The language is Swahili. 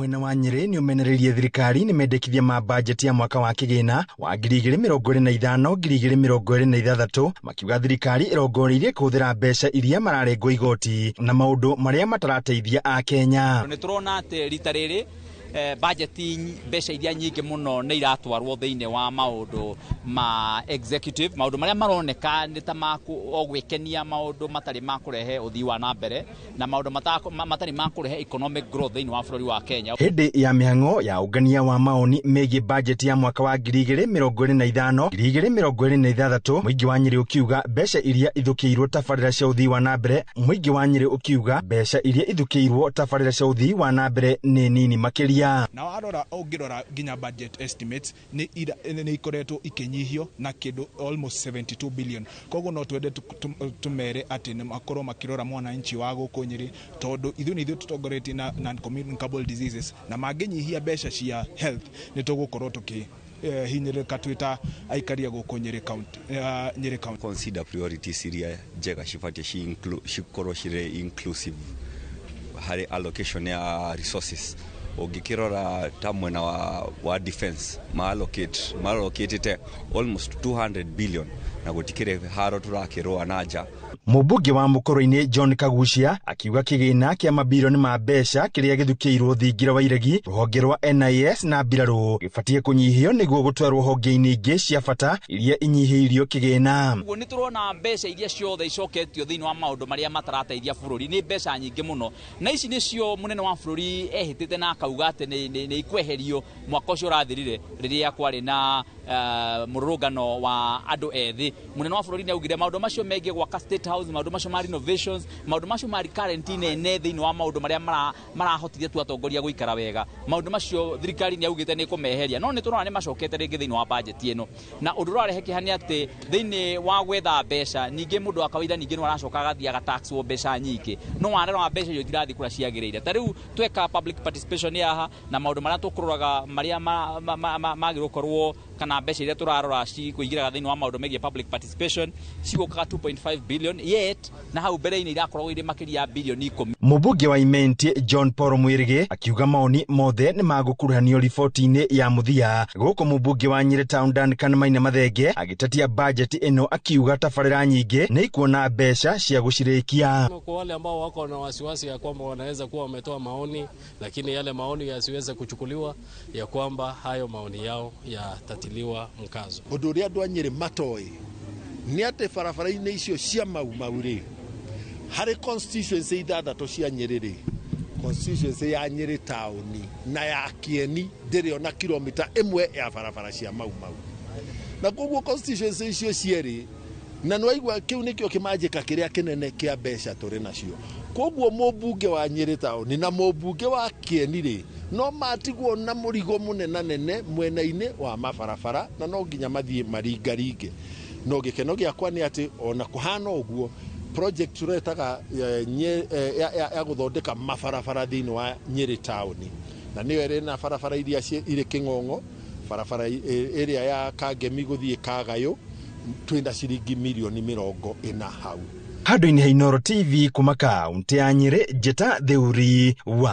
Mwena wa Nyeri ni umenererie thirikari ni mendekithia ma budget ya mwaka wa kigina wa 2025-2026 makiuga thirikari irongoririe kuhuthira mbeca iria mararengwo igoti na maundu maria matarateithia a Kenya. Ni turona ati rita riri budget mbeca iria nyingi muno ni iratwarwo thiine wa maundu ma executive, maundu maria maroneka ni ta magwikenia, maundu matari makurehe uthii wa na mbere na maundu matari makurehe economic growth thiine wa bururi wa Kenya. Hindi ya mihango ya ungania wa maoni megie budget ya mwaka wa 2025-2026 muingi wa Nyeri ukiuga mbeca iria ithukiirwo tabarira cia uthii wa na mbere, muingi wa Nyeri ukiuga mbeca iria ithukiirwo tabarira cia uthii wa na mbere ni nini makiria. Na warora ungirora ginya budget estimates ni ikoretwo ikinyihio na kindu almost 72 billion. Koguo no twende tumere ati ni makorwo makirora mwananchi wa guku Nyeri tondu ithu tutongoretie na non-communicable diseases na manginyihia mbeca cia health ni tugukorwo tuki hinyirika twita aikaria guku Nyeri county. Consider priorities iria njega cibatie cikorwo cire inclusive hari allocation ya resources. Ugikirora ta mwena wa defense maallocated almost 200 billion na gutikire haro turakirwa nanja. Mubunge wa Mukoro-ini John Kagucia akiuga kigina kia mabilioni ma mbeca kiria githukiirwo thingira wa iregi ruhonge rwa NIS na mbiraru gibatie kunyihio niguo gutwarwo honge-ini ingi cia bata iria inyihiirio kigina. Uguo ni turona mbeca iria ciothe icoketio thiini wa maundu maria matarateithia bururi ni mbeca nyingi muno, na ici nicio munene wa bururi ehitite na akauga ati ni ikweherio mwaka ucio urathirire riria kwari na murugano wa andu ethi. Munene wa bururi ni augire maundu macio megie gwaka State House, maundu macio ma renovations, maundu macio ma quarantine ne thiini wa maundu maria marahotithia tu atongoria guikara wega, maundu macio thirikari ni augite ni kumeheria. No ni turona ni macokete ringi thiini wa budget ino, na undu urarehe kihani ati thiini wa gwetha mbeca ningi mundu akawaida ningi no aracoka agathia ga tax wo mbeca nyingi, no wanera wa mbeca icio tirathi kura ciagiriire. Ta riu tweka public participation yaha na maundu maria tukuroraga maria magirukorwo kana mbeca iria turarora ci kuigiraga thiini wa maundu megie public participation cigukaga 2.5 billion yet na hau mbere-ini irakorwo iri makiria bilioni 10. Mubunge wa Imenti John Paul Mwirigi akiuga maoni mothe ni magukuruhanio riboti-ini ya muthia. Guku mubunge wa Nyeri Town Duncan Maina Mathenge agitatia budget ino akiuga tabarira nyingi ni ikuona mbeca cia gucirikia. Kwa wale ambao wako na wasiwasi ya kwamba wanaweza kuwa wametoa maoni lakini yale maoni yasiweze kuchukuliwa, ya kwamba hayo maoni yao yatatiliwa mkazo. Undu uria andu a Nyeri matoi ni ati barabara-ini icio cia mau-ri hari constituency ithathatu cia Nyeri, constituency ya Nyeri Town na ya Kieni ndiri ona kilomita 1 ya barabara cia mau na koguo constituency icio cieri na nwaigua kiu nikio kimanjika kiria kinene kia mbeca turi nacio. Koguo mubunge wa Nyeri Town na mubunge wa Kieni no matigwo na murigo munene mwena-ini wa mabarabara na no nginya mathie maringaringe. No gikeno giakwa ni ati ona kuhana uguo project turetaga ya guthondeka mabarabara thiini wa Nyeri Town na niyo iri na barabara iria iri King'ong'o, barabara iria ya Kangemi guthie Kagayo twina ciringi milioni 40 hau. Handu-ini ha Inooro TV kuma kaunti ya Nyeri, Njeta Theuri wa